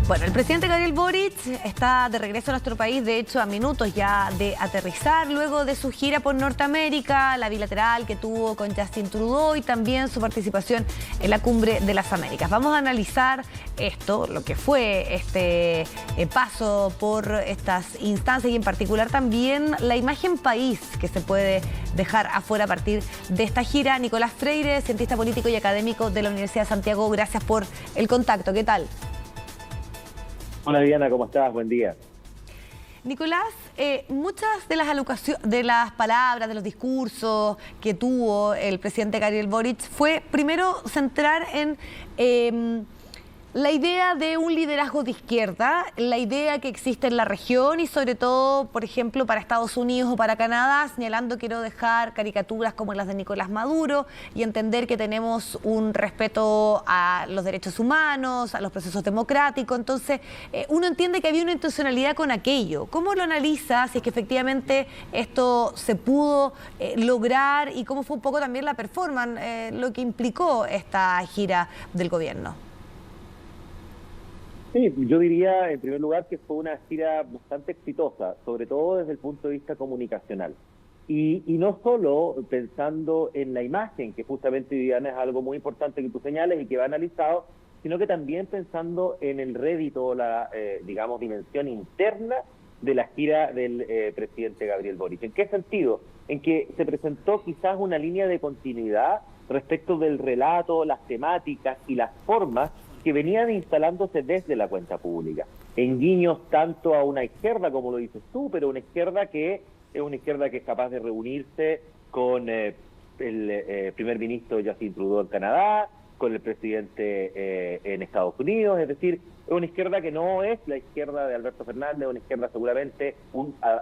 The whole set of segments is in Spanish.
Bueno, el presidente Gabriel Boric está de regreso a nuestro país, de hecho a minutos ya de aterrizar, luego de su gira por Norteamérica, la bilateral que tuvo con Justin Trudeau y también su participación en la Cumbre de las Américas. Vamos a analizar esto, lo que fue este paso por estas instancias y en particular también la imagen país que se puede dejar afuera a partir de esta gira. Nicolás Freire, cientista político y académico de la Universidad de Santiago, gracias por el contacto. ¿Qué tal? Hola Diana, ¿cómo estás? Buen día. Nicolás, muchas de las palabras, de los discursos que tuvo el presidente Gabriel Boric fue primero centrar en la idea de un liderazgo de izquierda, la idea que existe en la región y sobre todo, por ejemplo, para Estados Unidos o para Canadá, señalando quiero dejar caricaturas como las de Nicolás Maduro y entender que tenemos un respeto a los derechos humanos, a los procesos democráticos. Entonces, uno entiende que había una intencionalidad con aquello. ¿Cómo lo analiza? Si es que efectivamente esto se pudo lograr y cómo fue un poco también la performance, lo que implicó esta gira del gobierno. Sí, yo diría en primer lugar que fue una gira bastante exitosa, sobre todo desde el punto de vista comunicacional. Y no solo pensando en la imagen, que justamente, Diana, es algo muy importante que tú señales y que va analizado, sino que también pensando en el rédito, la, digamos, dimensión interna de la gira del presidente Gabriel Boric. ¿En qué sentido? En que se presentó quizás una línea de continuidad respecto del relato, las temáticas y las formas que venían instalándose desde la cuenta pública, en guiños tanto a una izquierda, como lo dices tú, pero una izquierda que es capaz de reunirse con el primer ministro Justin Trudeau en Canadá, con el presidente en Estados Unidos, es decir, es una izquierda que no es la izquierda de Alberto Fernández, una izquierda seguramente,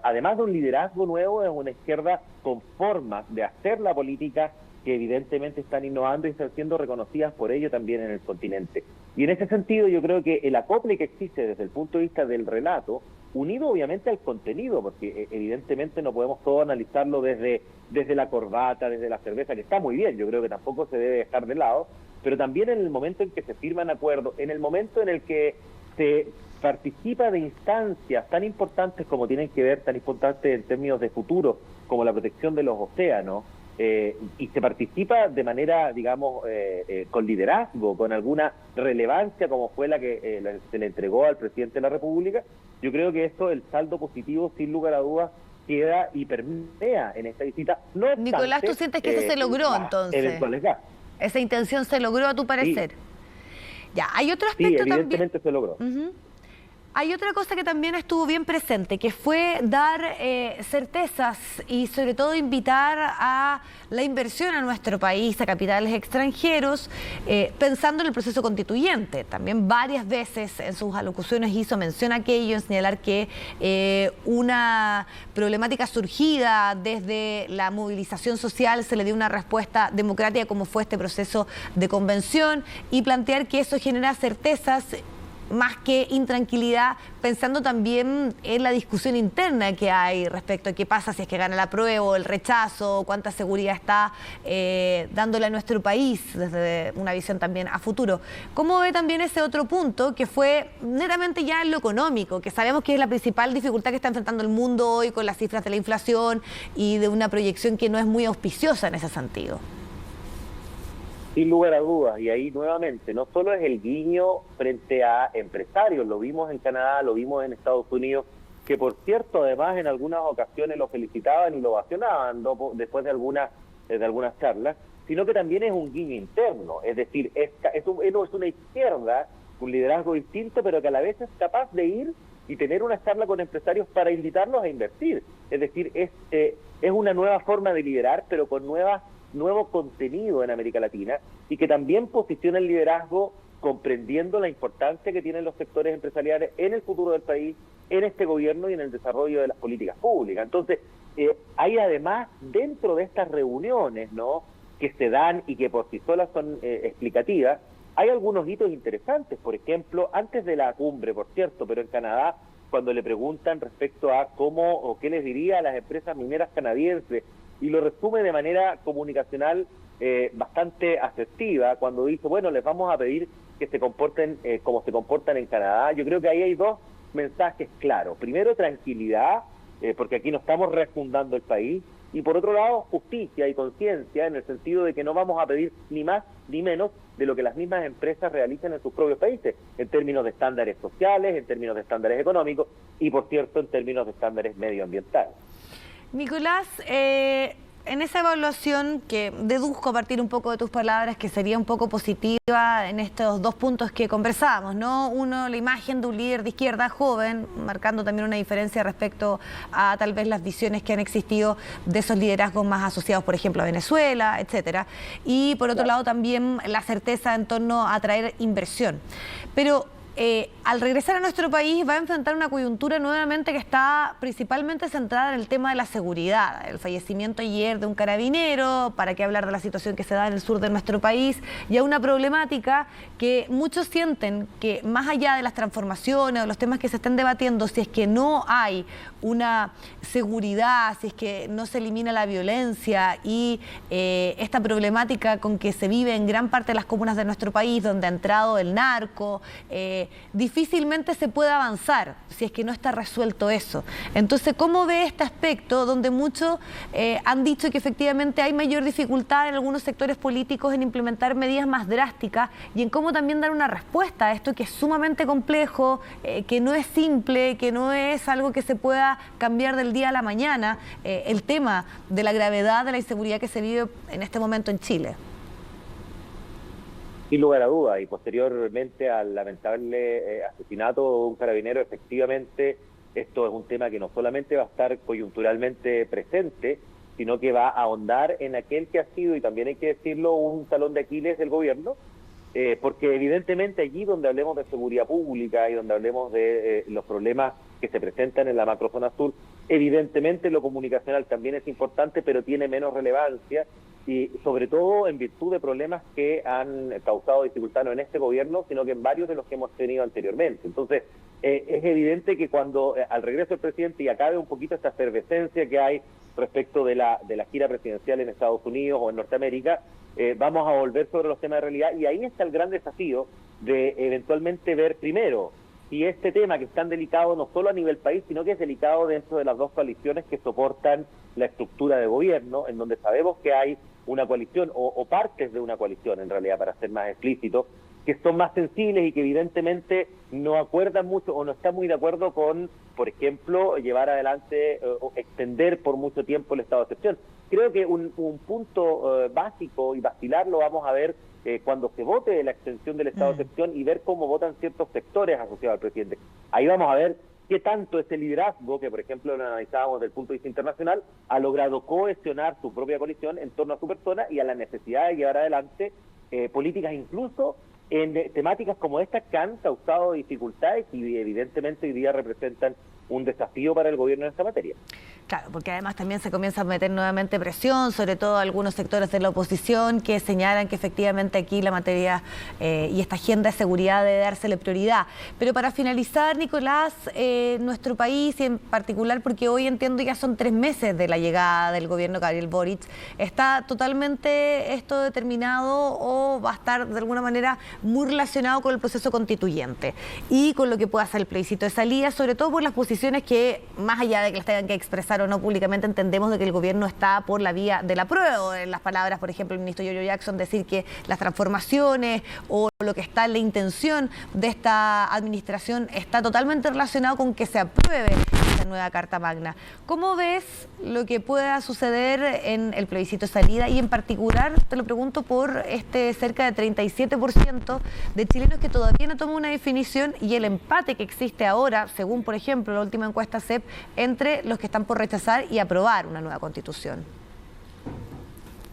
además de un liderazgo nuevo, es una izquierda con formas de hacer la política que evidentemente están innovando y están siendo reconocidas por ello también en el continente. Y en ese sentido yo creo que el acople que existe desde el punto de vista del relato, unido obviamente al contenido, porque evidentemente no podemos todo analizarlo desde la corbata, desde la cerveza, que está muy bien, yo creo que tampoco se debe dejar de lado, pero también en el momento en que se firman acuerdos, en el momento en el que se participa de instancias tan importantes como tienen que ver, tan importantes en términos de futuro, como la protección de los océanos, y se participa de manera, digamos, con liderazgo, con alguna relevancia, como fue la que se le entregó al presidente de la República, yo creo que esto, el saldo positivo, sin lugar a dudas, queda y permea en esta visita. No obstante, Nicolás, ¿tú sientes que eso se logró entonces? Esa intención se logró a tu parecer. Sí. Ya, hay otro aspecto también. Sí, evidentemente se logró. Hay otra cosa que también estuvo bien presente, que fue dar certezas y sobre todo invitar a la inversión a nuestro país, a capitales extranjeros, pensando en el proceso constituyente. También varias veces en sus alocuciones hizo mención a aquello, en señalar que una problemática surgida desde la movilización social se le dio una respuesta democrática como fue este proceso de convención y plantear que eso genera certezas más que intranquilidad, pensando también en la discusión interna que hay respecto a qué pasa si es que gana el apruebo, el rechazo, cuánta seguridad está dándole a nuestro país desde una visión también a futuro. ¿Cómo ve también ese otro punto que fue netamente ya en lo económico, que sabemos que es la principal dificultad que está enfrentando el mundo hoy con las cifras de la inflación y de una proyección que no es muy auspiciosa en ese sentido? Sin lugar a dudas, y ahí nuevamente, no solo es el guiño frente a empresarios, lo vimos en Canadá, lo vimos en Estados Unidos, que por cierto, además en algunas ocasiones lo felicitaban y lo ovacionaban después de algunas charlas, sino que también es un guiño interno, es decir, es una izquierda, un liderazgo distinto, pero que a la vez es capaz de ir y tener una charla con empresarios para invitarlos a invertir. Es decir, es una nueva forma de liderar, pero con nuevo contenido en América Latina y que también posiciona el liderazgo comprendiendo la importancia que tienen los sectores empresariales en el futuro del país, en este gobierno y en el desarrollo de las políticas públicas. Entonces, hay además dentro de estas reuniones, ¿no?, que se dan y que por sí solas son explicativas, hay algunos hitos interesantes. Por ejemplo, antes de la cumbre, por cierto, pero en Canadá, cuando le preguntan respecto a cómo o qué les diría a las empresas mineras canadienses, y lo resume de manera comunicacional bastante asertiva cuando dice, bueno, les vamos a pedir que se comporten como se comportan en Canadá. Yo creo que ahí hay dos mensajes claros. Primero, tranquilidad, porque aquí no estamos refundando el país. Y por otro lado, justicia y conciencia, en el sentido de que no vamos a pedir ni más ni menos de lo que las mismas empresas realicen en sus propios países, en términos de estándares sociales, en términos de estándares económicos y, por cierto, en términos de estándares medioambientales. Nicolás, en esa evaluación que deduzco a partir un poco de tus palabras que sería un poco positiva en estos dos puntos que conversábamos, ¿no? Uno, la imagen de un líder de izquierda joven, marcando también una diferencia respecto a tal vez las visiones que han existido de esos liderazgos más asociados, por ejemplo, a Venezuela, etcétera. Y por otro lado también la certeza en torno a atraer inversión. Pero al regresar a nuestro país va a enfrentar una coyuntura nuevamente que está principalmente centrada en el tema de la seguridad. El fallecimiento ayer de un carabinero, para qué hablar de la situación que se da en el sur de nuestro país, y a una problemática que muchos sienten que más allá de las transformaciones o los temas que se están debatiendo, si es que no hay una seguridad, si es que no se elimina la violencia y esta problemática con que se vive en gran parte de las comunas de nuestro país, donde ha entrado el narco, difícilmente se puede avanzar si es que no está resuelto eso. Entonces, ¿cómo ve este aspecto donde muchos han dicho que efectivamente hay mayor dificultad en algunos sectores políticos en implementar medidas más drásticas y en cómo también dar una respuesta a esto que es sumamente complejo, que no es simple, que no es algo que se pueda cambiar del día a la mañana, el tema de la gravedad de la inseguridad que se vive en este momento en Chile? Sin lugar a dudas, y posteriormente al lamentable asesinato de un carabinero, efectivamente, esto es un tema que no solamente va a estar coyunturalmente presente, sino que va a ahondar en aquel que ha sido, y también hay que decirlo, un talón de Aquiles del gobierno, porque evidentemente allí donde hablemos de seguridad pública y donde hablemos de los problemas que se presentan en la macrozona sur, evidentemente lo comunicacional también es importante, pero tiene menos relevancia, y sobre todo en virtud de problemas que han causado dificultad no en este gobierno, sino que en varios de los que hemos tenido anteriormente. Entonces, es evidente que cuando al regreso del presidente y acabe un poquito esta efervescencia que hay respecto de la gira presidencial en Estados Unidos o en Norteamérica, vamos a volver sobre los temas de realidad, y ahí está el gran desafío de eventualmente ver primero si este tema, que es tan delicado no solo a nivel país, sino que es delicado dentro de las dos coaliciones que soportan la estructura de gobierno, en donde sabemos que hay una coalición o partes de una coalición, en realidad, para ser más explícito, que son más sensibles y que evidentemente no acuerdan mucho o no están muy de acuerdo con, por ejemplo, llevar adelante o extender por mucho tiempo el estado de excepción. Creo que un punto básico y vacilar lo vamos a ver cuando se vote la extensión del estado de excepción y ver cómo votan ciertos sectores asociados al presidente. Ahí vamos a ver qué tanto ese liderazgo, que por ejemplo lo analizábamos desde el punto de vista internacional, ha logrado cohesionar su propia coalición en torno a su persona y a la necesidad de llevar adelante políticas incluso en temáticas como estas que han causado dificultades y evidentemente hoy día representan un desafío para el gobierno en esta materia. Claro, porque además también se comienza a meter nuevamente presión, sobre todo algunos sectores de la oposición que señalan que efectivamente aquí la materia y esta agenda de seguridad debe dársele prioridad. Pero para finalizar, Nicolás, nuestro país y en particular, porque hoy entiendo ya son 3 meses de la llegada del gobierno Gabriel Boric, ¿está totalmente esto determinado o va a estar de alguna manera muy relacionado con el proceso constituyente y con lo que pueda hacer el plebiscito de salida, sobre todo por las posiciones que, más allá de que las tengan que expresar o no públicamente, entendemos de que el gobierno está por la vía del apruebo? En las palabras, por ejemplo, el ministro Giorgio Jackson, decir que las transformaciones o lo que está en la intención de esta administración está totalmente relacionado con que se apruebe esta nueva Carta Magna. ¿Cómo ves lo que pueda suceder en el plebiscito de salida? Y en particular, te lo pregunto por cerca de 37% de chilenos que todavía no toman una definición y el empate que existe ahora, según, por ejemplo, la última encuesta CEP, entre los que están por rechazar y aprobar una nueva constitución.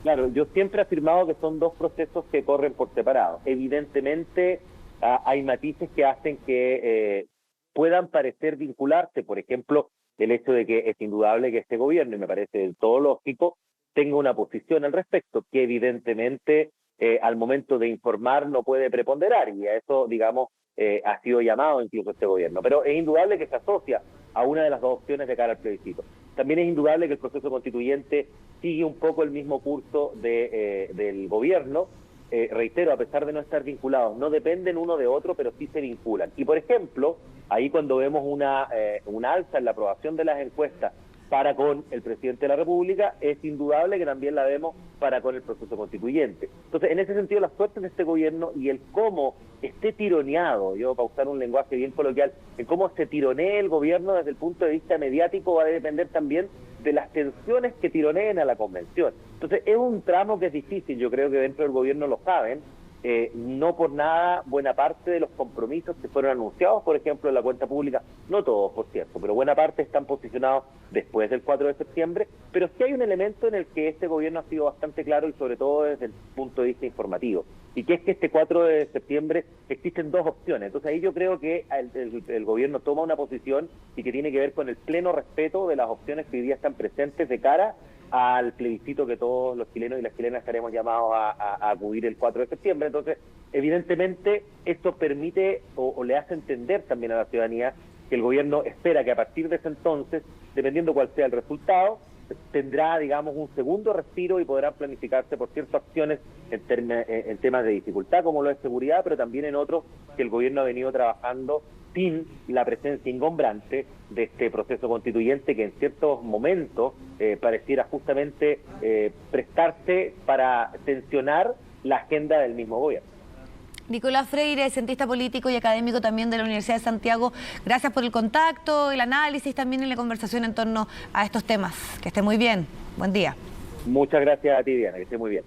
Claro, yo siempre he afirmado que son dos procesos que corren por separado. Evidentemente hay matices que hacen que puedan parecer vincularse, por ejemplo, el hecho de que es indudable que este gobierno, y me parece del todo lógico, tenga una posición al respecto, que evidentemente al momento de informar no puede preponderar, y a eso, digamos, ha sido llamado incluso este gobierno. Pero es indudable que se asocia a una de las dos opciones de cara al plebiscito. también es indudable que el proceso constituyente sigue un poco el mismo curso del gobierno. Reitero, a pesar de no estar vinculados, no dependen uno de otro, pero sí se vinculan. Y por ejemplo, ahí cuando vemos una alza en la aprobación de las encuestas para con el presidente de la República, es indudable que también la vemos para con el proceso constituyente. Entonces, en ese sentido, la suerte de este gobierno y el cómo esté tironeado, yo para usar un lenguaje bien coloquial, en cómo se tironee el gobierno desde el punto de vista mediático va a depender también de las tensiones que tironeen a la convención. Entonces, es un tramo que es difícil, yo creo que dentro del gobierno lo saben. No por nada, buena parte de los compromisos que fueron anunciados, por ejemplo, en la cuenta pública, no todos, por cierto, pero buena parte están posicionados después del 4 de septiembre, pero sí hay un elemento en el que este gobierno ha sido bastante claro y sobre todo desde el punto de vista informativo, y que es que este 4 de septiembre existen dos opciones. Entonces ahí yo creo que el gobierno toma una posición y que tiene que ver con el pleno respeto de las opciones que hoy día están presentes de cara al plebiscito que todos los chilenos y las chilenas estaremos llamados a acudir el 4 de septiembre. Entonces, evidentemente, esto permite o le hace entender también a la ciudadanía que el gobierno espera que a partir de ese entonces, dependiendo cuál sea el resultado, tendrá, digamos, un segundo respiro y podrán planificarse por ciertas acciones en temas de dificultad, como lo es seguridad, pero también en otros que el gobierno ha venido trabajando sin la presencia ingombrante de este proceso constituyente que en ciertos momentos pareciera justamente prestarse para tensionar la agenda del mismo gobierno. Nicolás Freire, cientista político y académico también de la Universidad de Santiago, gracias por el contacto, el análisis también en la conversación en torno a estos temas. Que esté muy bien. Buen día. Muchas gracias a ti, Diana, que esté muy bien.